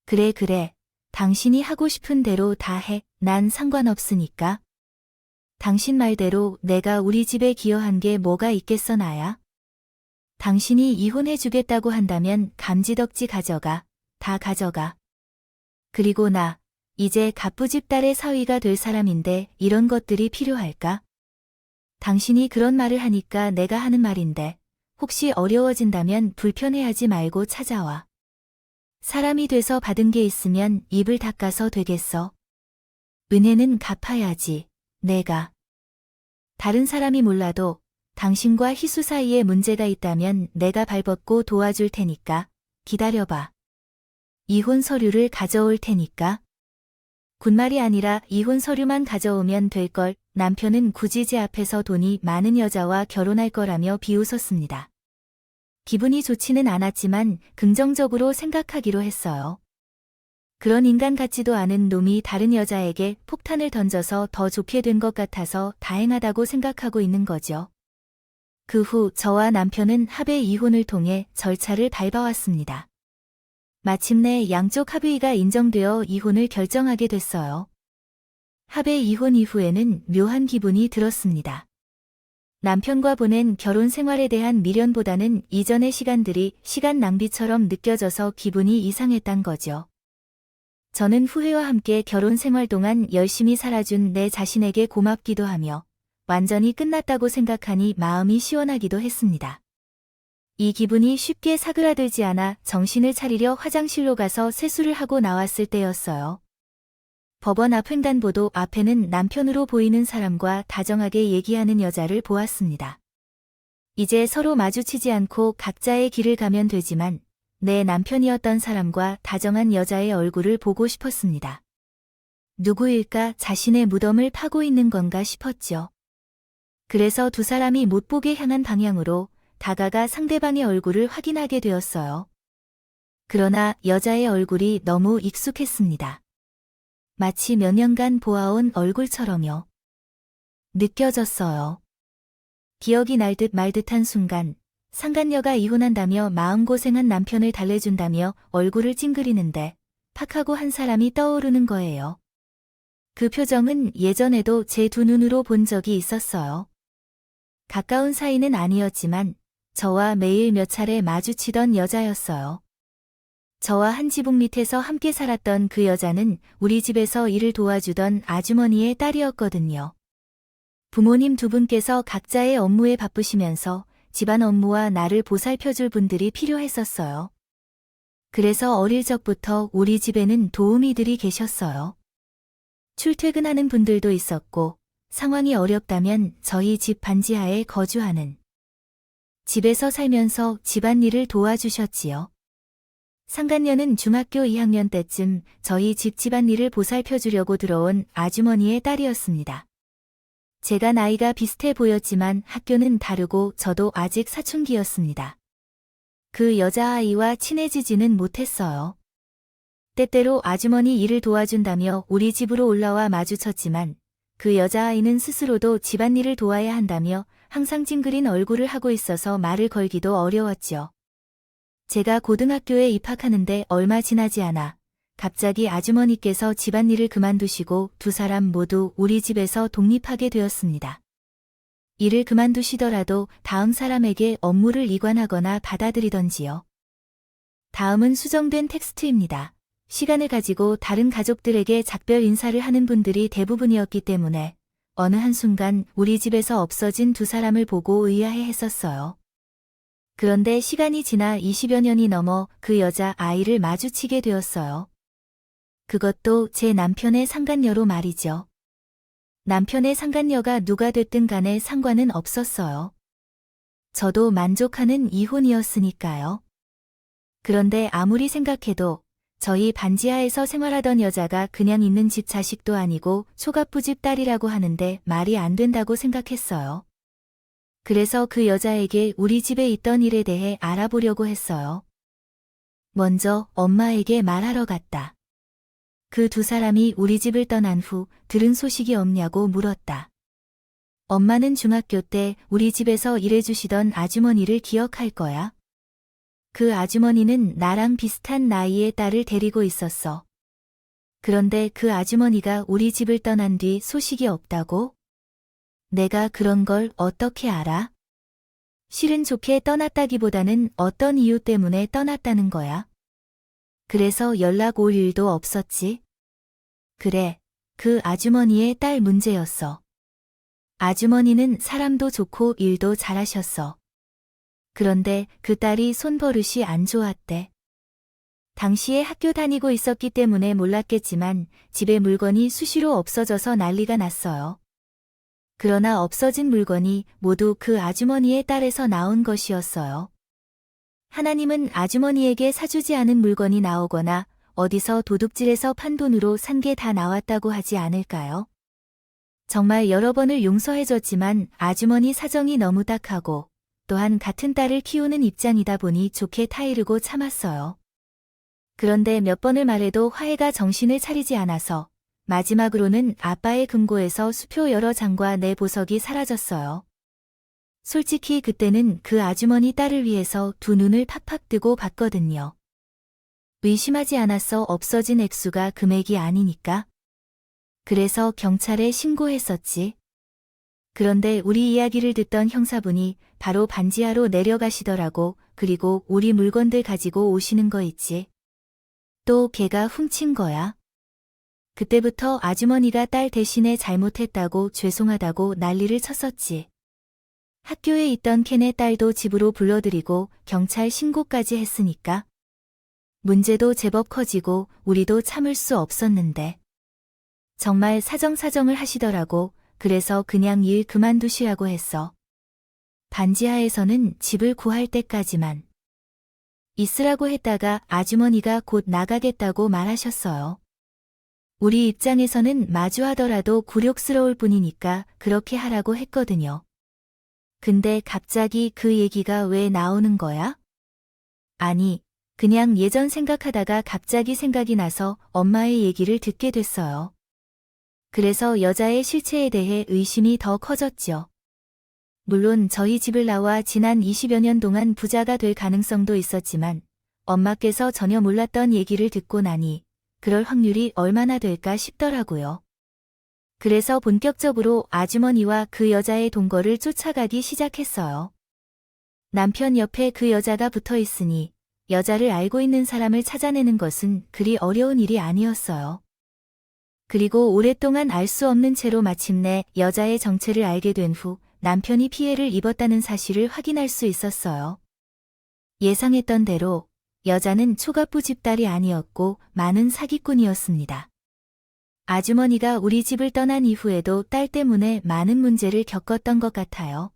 Speaker 1: 그래. 당신이 하고 싶은 대로 다 해. 난 상관없으니까. 당신 말대로 내가 우리 집에 기여한 게 뭐가 있겠어 나야. 당신이 이혼해주겠다고 한다면 감지덕지 가져가. 다 가져가. 그리고 나 이제 갑부집 딸의 사위가 될 사람인데 이런 것들이 필요할까? 당신이 그런 말을 하니까 내가 하는 말인데 혹시 어려워진다면 불편해하지 말고 찾아와. 사람이 돼서 받은 게 있으면 입을 닦아서 되겠어. 은혜는 갚아야지. 내가. 다른 사람이 몰라도 당신과 희수 사이에 문제가 있다면 내가 발벗고 도와줄 테니까 기다려봐. 이혼 서류를 가져올 테니까. 군말이 아니라 이혼 서류만 가져오면 될걸. 남편은 굳이 제 앞에서 돈이 많은 여자와 결혼할 거라며 비웃었습니다. 기분이 좋지는 않았지만 긍정적으로 생각하기로 했어요. 그런 인간 같지도 않은 놈이 다른 여자에게 폭탄을 던져서 더 좋게 된 것 같아서 다행하다고 생각하고 있는 거죠. 그 후 저와 남편은 합의 이혼을 통해 절차를 밟아왔습니다. 마침내 양쪽 합의가 인정되어 이혼을 결정하게 됐어요. 합의 이혼 이후에는 묘한 기분이 들었습니다. 남편과 보낸 결혼 생활에 대한 미련보다는 이전의 시간들이 시간 낭비처럼 느껴져서 기분이 이상했단 거죠. 저는 후회와 함께 결혼 생활 동안 열심히 살아준 내 자신에게 고맙기도 하며 완전히 끝났다고 생각하니 마음이 시원하기도 했습니다. 이 기분이 쉽게 사그라들지 않아 정신을 차리려 화장실로 가서 세수를 하고 나왔을 때였어요. 법원 앞 횡단보도 앞에는 남편으로 보이는 사람과 다정하게 얘기하는 여자를 보았습니다. 이제 서로 마주치지 않고 각자의 길을 가면 되지만 내 남편이었던 사람과 다정한 여자의 얼굴을 보고 싶었습니다. 누구일까 자신의 무덤을 파고 있는 건가 싶었죠. 그래서 두 사람이 못 보게 향한 방향으로 다가가 상대방의 얼굴을 확인하게 되었어요. 그러나 여자의 얼굴이 너무 익숙했습니다. 마치 몇 년간 보아온 얼굴처럼요. 느껴졌어요. 기억이 날 듯 말 듯한 순간 상간녀가 이혼한다며 마음고생한 남편을 달래준다며 얼굴을 찡그리는데 팍하고 한 사람이 떠오르는 거예요. 그 표정은 예전에도 제 두 눈으로 본 적이 있었어요. 가까운 사이는 아니었지만 저와 매일 몇 차례 마주치던 여자였어요. 저와 한 지붕 밑에서 함께 살았던 그 여자는 우리 집에서 일을 도와주던 아주머니의 딸이었거든요. 부모님 두 분께서 각자의 업무에 바쁘시면서 집안 업무와 나를 보살펴줄 분들이 필요했었어요. 그래서 어릴 적부터 우리 집에는 도우미들이 계셨어요. 출퇴근하는 분들도 있었고 상황이 어렵다면 저희 집 반지하에 거주하는 집에서 살면서 집안일을 도와주셨지요. 상간녀는 중학교 2학년 때쯤 저희 집 집안일을 보살펴주려고 들어온 아주머니의 딸이었습니다. 제가 나이가 비슷해 보였지만 학교는 다르고 저도 아직 사춘기였습니다. 그 여자아이와 친해지지는 못했어요. 때때로 아주머니 일을 도와준다며 우리 집으로 올라와 마주쳤지만 그 여자아이는 스스로도 집안일을 도와야 한다며 항상 찡그린 얼굴을 하고 있어서 말을 걸기도 어려웠죠. 제가 고등학교에 입학하는데 얼마 지나지 않아 갑자기 아주머니께서 집안일을 그만두시고 두 사람 모두 우리 집에서 독립하게 되었습니다. 일을 그만두시더라도 다음 사람에게 업무를 이관하거나 받아들이던지요. 다음은 수정된 텍스트입니다. 시간을 가지고 다른 가족들에게 작별 인사를 하는 분들이 대부분이었기 때문에 어느 한순간 우리 집에서 없어진 두 사람을 보고 의아해 했었어요. 그런데 시간이 지나 20여 년이 넘어 그 여자 아이를 마주치게 되었어요. 그것도 제 남편의 상간녀로 말이죠. 남편의 상간녀가 누가 됐든 간에 상관은 없었어요. 저도 만족하는 이혼이었으니까요. 그런데 아무리 생각해도 저희 반지하에서 생활하던 여자가 그냥 있는 집 자식도 아니고 초갑부집 딸이라고 하는데 말이 안 된다고 생각했어요. 그래서 그 여자에게 우리 집에 있던 일에 대해 알아보려고 했어요. 먼저 엄마에게 말하러 갔다. 그 두 사람이 우리 집을 떠난 후 들은 소식이 없냐고 물었다. 엄마는 중학교 때 우리 집에서 일해주시던 아주머니를 기억할 거야. 그 아주머니는 나랑 비슷한 나이의 딸을 데리고 있었어. 그런데 그 아주머니가 우리 집을 떠난 뒤 소식이 없다고? 내가 그런 걸 어떻게 알아? 실은 좋게 떠났다기보다는 어떤 이유 때문에 떠났다는 거야. 그래서 연락 올 일도 없었지. 그래, 그 아주머니의 딸 문제였어. 아주머니는 사람도 좋고 일도 잘하셨어. 그런데 그 딸이 손버릇이 안 좋았대. 당시에 학교 다니고 있었기 때문에 몰랐겠지만 집에 물건이 수시로 없어져서 난리가 났어요. 그러나 없어진 물건이 모두 그 아주머니의 딸에서 나온 것이었어요. 하나님은 아주머니에게 사주지 않은 물건이 나오거나 어디서 도둑질해서 판 돈으로 산 게 다 나왔다고 하지 않을까요? 정말 여러 번을 용서해줬지만 아주머니 사정이 너무 딱하고 또한 같은 딸을 키우는 입장이다 보니 좋게 타이르고 참았어요. 그런데 몇 번을 말해도 화해가 정신을 차리지 않아서 마지막으로는 아빠의 금고에서 수표 여러 장과 내 보석이 사라졌어요. 솔직히 그때는 그 아주머니 딸을 위해서 두 눈을 팍팍 뜨고 봤거든요. 의심하지 않았어. 없어진 액수가 금액이 아니니까. 그래서 경찰에 신고했었지. 그런데 우리 이야기를 듣던 형사분이 바로 반지하로 내려가시더라고. 그리고 우리 물건들 가지고 오시는 거 있지. 또 걔가 훔친 거야. 그때부터 아주머니가 딸 대신에 잘못했다고 죄송하다고 난리를 쳤었지. 학교에 있던 켄의 딸도 집으로 불러들이고 경찰 신고까지 했으니까. 문제도 제법 커지고 우리도 참을 수 없었는데. 정말 사정사정을 하시더라고. 그래서 그냥 일 그만두시라고 했어. 반지하에서는 집을 구할 때까지만 있으라고 했다가 아주머니가 곧 나가겠다고 말하셨어요. 우리 입장에서는 마주하더라도 굴욕스러울 뿐이니까 그렇게 하라고 했거든요. 근데 갑자기 그 얘기가 왜 나오는 거야? 아니, 그냥 예전 생각하다가 갑자기 생각이 나서 엄마의 얘기를 듣게 됐어요. 그래서 여자의 실체에 대해 의심이 더 커졌죠. 물론 저희 집을 나와 지난 20여 년 동안 부자가 될 가능성도 있었지만 엄마께서 전혀 몰랐던 얘기를 듣고 나니 그럴 확률이 얼마나 될까 싶더라고요. 그래서 본격적으로 아주머니와 그 여자의 동거를 쫓아가기 시작했어요. 남편 옆에 그 여자가 붙어 있으니 여자를 알고 있는 사람을 찾아내는 것은 그리 어려운 일이 아니었어요. 그리고 오랫동안 알 수 없는 채로 마침내 여자의 정체를 알게 된 후 남편이 피해를 입었다는 사실을 확인할 수 있었어요. 예상했던 대로 여자는 초갑부 집딸이 아니었고 많은 사기꾼이었습니다. 아주머니가 우리 집을 떠난 이후에도 딸 때문에 많은 문제를 겪었던 것 같아요.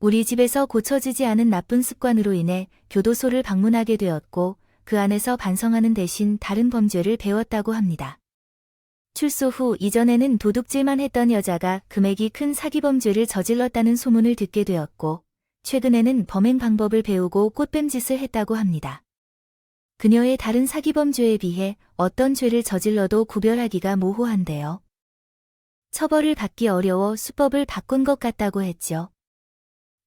Speaker 1: 우리 집에서 고쳐지지 않은 나쁜 습관으로 인해 교도소를 방문하게 되었고 그 안에서 반성하는 대신 다른 범죄를 배웠다고 합니다. 출소 후 이전에는 도둑질만 했던 여자가 금액이 큰 사기범죄를 저질렀다는 소문을 듣게 되었고 최근에는 범행 방법을 배우고 꽃뱀짓을 했다고 합니다. 그녀의 다른 사기범죄에 비해 어떤 죄를 저질러도 구별하기가 모호한데요. 처벌을 받기 어려워 수법을 바꾼 것 같다고 했죠.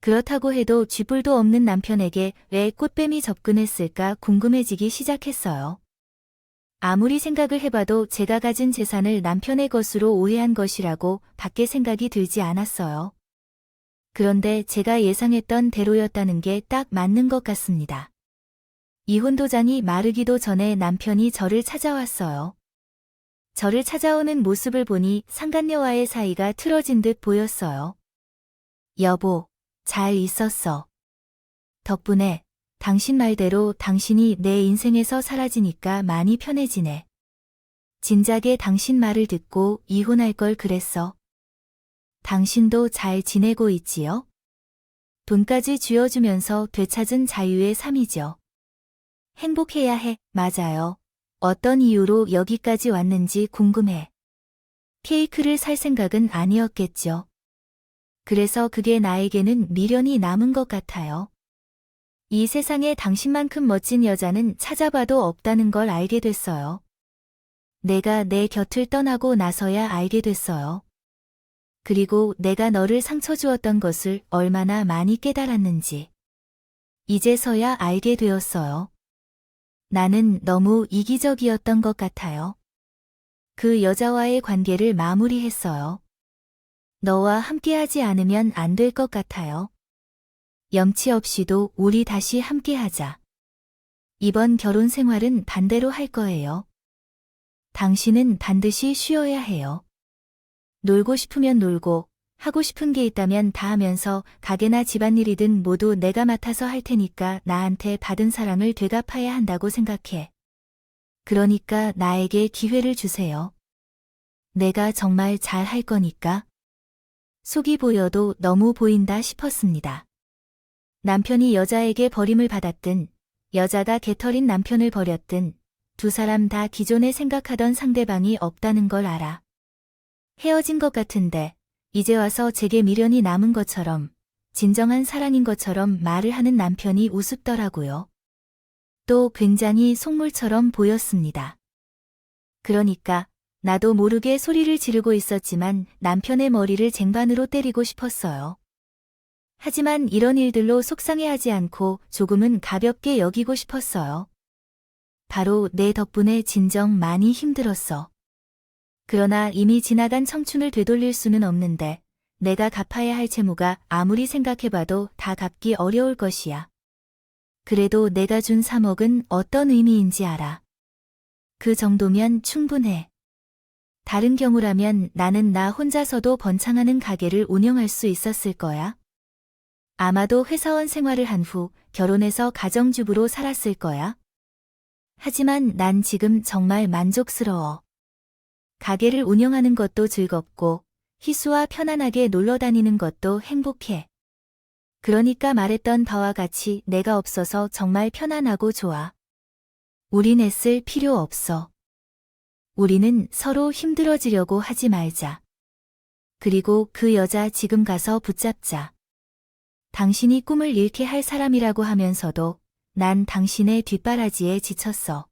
Speaker 1: 그렇다고 해도 쥐뿔도 없는 남편에게 왜 꽃뱀이 접근했을까 궁금해지기 시작했어요. 아무리 생각을 해봐도 제가 가진 재산을 남편의 것으로 오해한 것이라고 밖에 생각이 들지 않았어요. 그런데 제가 예상했던 대로였다는 게 딱 맞는 것 같습니다. 이혼 도장이 마르기도 전에 남편이 저를 찾아왔어요. 저를 찾아오는 모습을 보니 상간녀와의 사이가 틀어진 듯 보였어요. 여보, 잘 있었어. 덕분에 당신 말대로 당신이 내 인생에서 사라지니까 많이 편해지네. 진작에 당신 말을 듣고 이혼할 걸 그랬어. 당신도 잘 지내고 있지요? 돈까지 쥐어주면서 되찾은 자유의 삶이죠. 행복해야 해. 맞아요. 어떤 이유로 여기까지 왔는지 궁금해. 케이크를 살 생각은 아니었겠죠. 그래서 그게 나에게는 미련이 남은 것 같아요. 이 세상에 당신만큼 멋진 여자는 찾아봐도 없다는 걸 알게 됐어요. 내가 내 곁을 떠나고 나서야 알게 됐어요. 그리고 내가 너를 상처 주었던 것을 얼마나 많이 깨달았는지. 이제서야 알게 되었어요. 나는 너무 이기적이었던 것 같아요. 그 여자와의 관계를 마무리했어요. 너와 함께하지 않으면 안 될 것 같아요. 염치 없이도 우리 다시 함께하자. 이번 결혼 생활은 반대로 할 거예요. 당신은 반드시 쉬어야 해요. 놀고 싶으면 놀고, 하고 싶은 게 있다면 다 하면서 가게나 집안일이든 모두 내가 맡아서 할 테니까 나한테 받은 사랑을 되갚아야 한다고 생각해. 그러니까 나에게 기회를 주세요. 내가 정말 잘 할 거니까. 속이 보여도 너무 보인다 싶었습니다. 남편이 여자에게 버림을 받았든, 여자가 개털인 남편을 버렸든, 두 사람 다 기존에 생각하던 상대방이 없다는 걸 알아. 헤어진 것 같은데, 이제 와서 제게 미련이 남은 것처럼, 진정한 사랑인 것처럼 말을 하는 남편이 우습더라고요. 또 굉장히 속물처럼 보였습니다. 그러니까, 나도 모르게 소리를 지르고 있었지만 남편의 머리를 쟁반으로 때리고 싶었어요. 하지만 이런 일들로 속상해하지 않고 조금은 가볍게 여기고 싶었어요. 바로 내 덕분에 진정 많이 힘들었어. 그러나 이미 지나간 청춘을 되돌릴 수는 없는데 내가 갚아야 할 채무가 아무리 생각해봐도 다 갚기 어려울 것이야. 그래도 내가 준 3억은 어떤 의미인지 알아. 그 정도면 충분해. 다른 경우라면 나는 나 혼자서도 번창하는 가게를 운영할 수 있었을 거야. 아마도 회사원 생활을 한 후 결혼해서 가정주부로 살았을 거야. 하지만 난 지금 정말 만족스러워. 가게를 운영하는 것도 즐겁고 희수와 편안하게 놀러 다니는 것도 행복해. 그러니까 말했던 바와 같이 내가 없어서 정말 편안하고 좋아. 우린 애쓸 필요 없어. 우리는 서로 힘들어지려고 하지 말자. 그리고 그 여자 지금 가서 붙잡자. 당신이 꿈을 잃게 할 사람이라고 하면서도 난 당신의 뒷바라지에 지쳤어.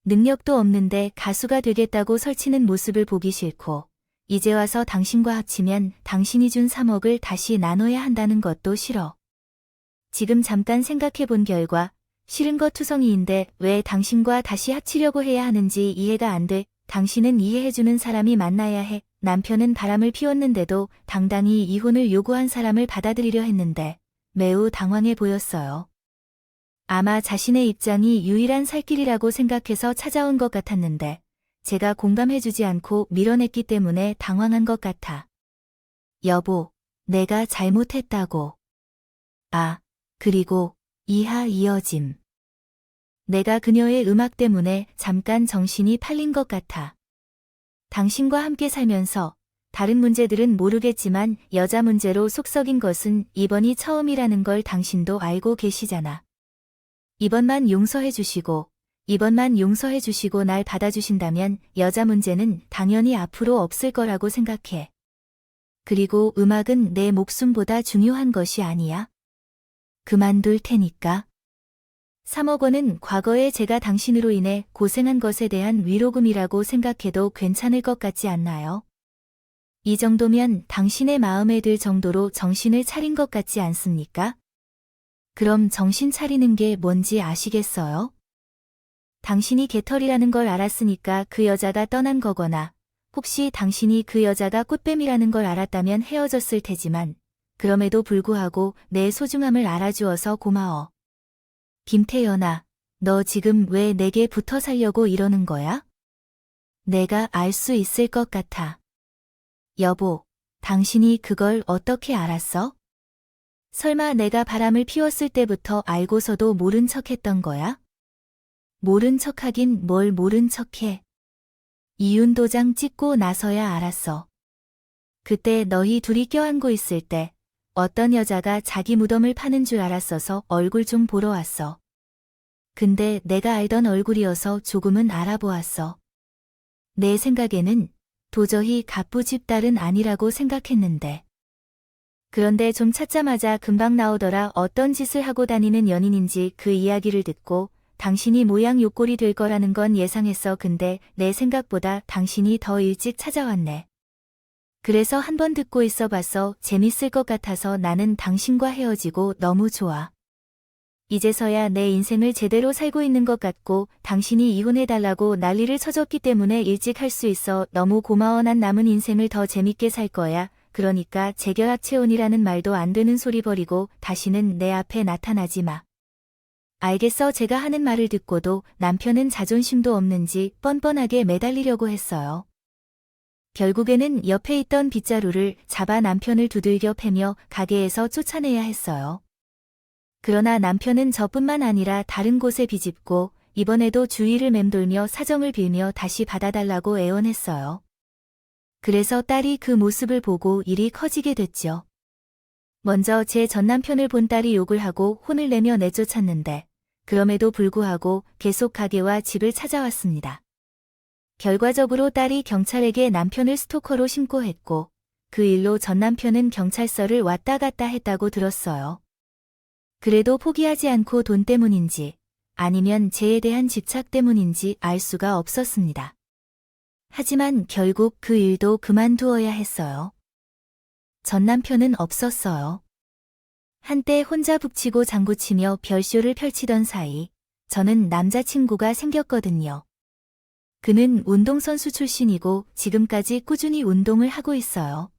Speaker 1: 능력도 없는데 가수가 되겠다고 설치는 모습을 보기 싫고 이제 와서 당신과 합치면 당신이 준 3억을 다시 나눠야 한다는 것도 싫어. 지금 잠깐 생각해 본 결과 싫은 것 투성이인데 왜 당신과 다시 합치려고 해야 하는지 이해가 안 돼. 당신은 이해해주는 사람이 만나야 해. 남편은 바람을 피웠는데도 당당히 이혼을 요구한 사람을 받아들이려 했는데 매우 당황해 보였어요. 아마 자신의 입장이 유일한 살 길이라고 생각해서 찾아온 것 같았는데 제가 공감해주지 않고 밀어냈기 때문에 당황한 것 같아. 여보, 내가 잘못했다고. 아, 그리고 이하 이어짐. 내가 그녀의 음악 때문에 잠깐 정신이 팔린 것 같아. 당신과 함께 살면서 다른 문제들은 모르겠지만 여자 문제로 속 썩인 것은 이번이 처음이라는 걸 당신도 알고 계시잖아. 이번만 용서해 주시고 날 받아주신다면 여자 문제는 당연히 앞으로 없을 거라고 생각해. 그리고 음악은 내 목숨보다 중요한 것이 아니야. 그만둘 테니까. 3억 원은 과거에 제가 당신으로 인해 고생한 것에 대한 위로금이라고 생각해도 괜찮을 것 같지 않나요? 이 정도면 당신의 마음에 들 정도로 정신을 차린 것 같지 않습니까? 그럼 정신 차리는 게 뭔지 아시겠어요? 당신이 개털이라는 걸 알았으니까 그 여자가 떠난 거거나 혹시 당신이 그 여자가 꽃뱀이라는 걸 알았다면 헤어졌을 테지만 그럼에도 불구하고 내 소중함을 알아주어서 고마워. 김태연아, 너 지금 왜 내게 붙어 살려고 이러는 거야? 내가 알 수 있을 것 같아. 여보, 당신이 그걸 어떻게 알았어? 설마 내가 바람을 피웠을 때부터 알고서도 모른 척했던 거야? 모른 척하긴 뭘 모른 척해. 이윤 도장 찍고 나서야 알았어. 그때 너희 둘이 껴안고 있을 때 어떤 여자가 자기 무덤을 파는 줄 알았어서 얼굴 좀 보러 왔어. 근데 내가 알던 얼굴이어서 조금은 알아보았어. 내 생각에는 도저히 갑부 집 딸은 아니라고 생각했는데. 그런데 좀 찾자마자 금방 나오더라. 어떤 짓을 하고 다니는 연인인지 그 이야기를 듣고 당신이 모양 요꼴이 될 거라는 건 예상했어. 근데 내 생각보다 당신이 더 일찍 찾아왔네. 그래서 한번 듣고 있어 봤어. 재밌을 것 같아서 나는 당신과 헤어지고 너무 좋아. 이제서야 내 인생을 제대로 살고 있는 것 같고 당신이 이혼해달라고 난리를 쳐줬기 때문에 일찍 할 수 있어. 너무 고마워. 난 남은 인생을 더 재밌게 살 거야. 그러니까 재결합체혼이라는 말도 안 되는 소리 버리고 다시는 내 앞에 나타나지 마. 알겠어. 제가 하는 말을 듣고도 남편은 자존심도 없는지 뻔뻔하게 매달리려고 했어요. 결국에는 옆에 있던 빗자루를 잡아 남편을 두들겨 패며 가게에서 쫓아내야 했어요. 그러나 남편은 저뿐만 아니라 다른 곳에 비집고 이번에도 주위를 맴돌며 사정을 빌며 다시 받아달라고 애원했어요. 그래서 딸이 그 모습을 보고 일이 커지게 됐죠. 먼저 제 전남편을 본 딸이 욕을 하고 혼을 내며 내쫓았는데 그럼에도 불구하고 계속 가게와 집을 찾아왔습니다. 결과적으로 딸이 경찰에게 남편을 스토커로 신고했고 그 일로 전남편은 경찰서를 왔다 갔다 했다고 들었어요. 그래도 포기하지 않고 돈 때문인지 아니면 제에 대한 집착 때문인지 알 수가 없었습니다. 하지만 결국 그 일도 그만두어야 했어요. 전 남편은 없었어요. 한때 혼자 북치고 장구치며 별쇼를 펼치던 사이 저는 남자친구가 생겼거든요. 그는 운동선수 출신이고 지금까지 꾸준히 운동을 하고 있어요.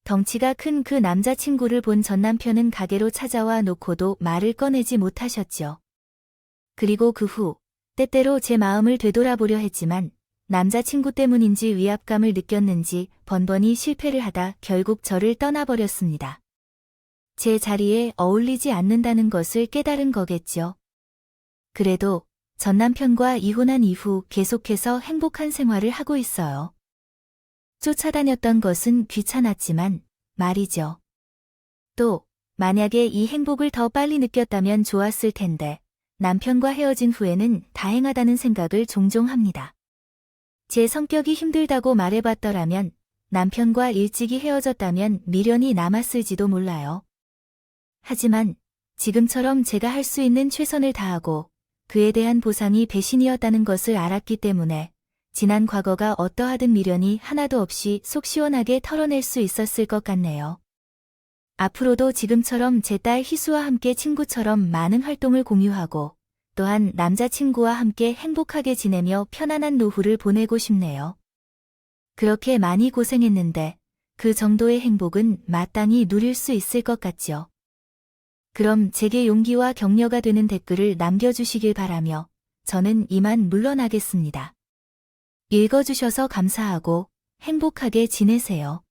Speaker 1: 덩치가 큰 그 남자친구를 본 전 남편은 가게로 찾아와 놓고도 말을 꺼내지 못하셨죠. 그리고 그 후, 때때로 제 마음을 되돌아보려 했지만 남자친구 때문인지 위압감을 느꼈는지 번번이 실패를 하다 결국 저를 떠나버렸습니다. 제 자리에 어울리지 않는다는 것을 깨달은 거겠죠. 그래도 전 남편과 이혼한 이후 계속해서 행복한 생활을 하고 있어요. 쫓아다녔던 것은 귀찮았지만 말이죠. 또 만약에 이 행복을 더 빨리 느꼈다면 좋았을 텐데 남편과 헤어진 후에는 다행하다는 생각을 종종 합니다. 제 성격이 힘들다고 말해봤더라면 남편과 일찍이 헤어졌다면 미련이 남았을지도 몰라요. 하지만 지금처럼 제가 할 수 있는 최선을 다하고 그에 대한 보상이 배신이었다는 것을 알았기 때문에 지난 과거가 어떠하든 미련이 하나도 없이 속 시원하게 털어낼 수 있었을 것 같네요. 앞으로도 지금처럼 제 딸 희수와 함께 친구처럼 많은 활동을 공유하고 또한 남자친구와 함께 행복하게 지내며 편안한 노후를 보내고 싶네요. 그렇게 많이 고생했는데 그 정도의 행복은 마땅히 누릴 수 있을 것 같죠. 그럼 제게 용기와 격려가 되는 댓글을 남겨주시길 바라며 저는 이만 물러나겠습니다. 읽어주셔서 감사하고 행복하게 지내세요.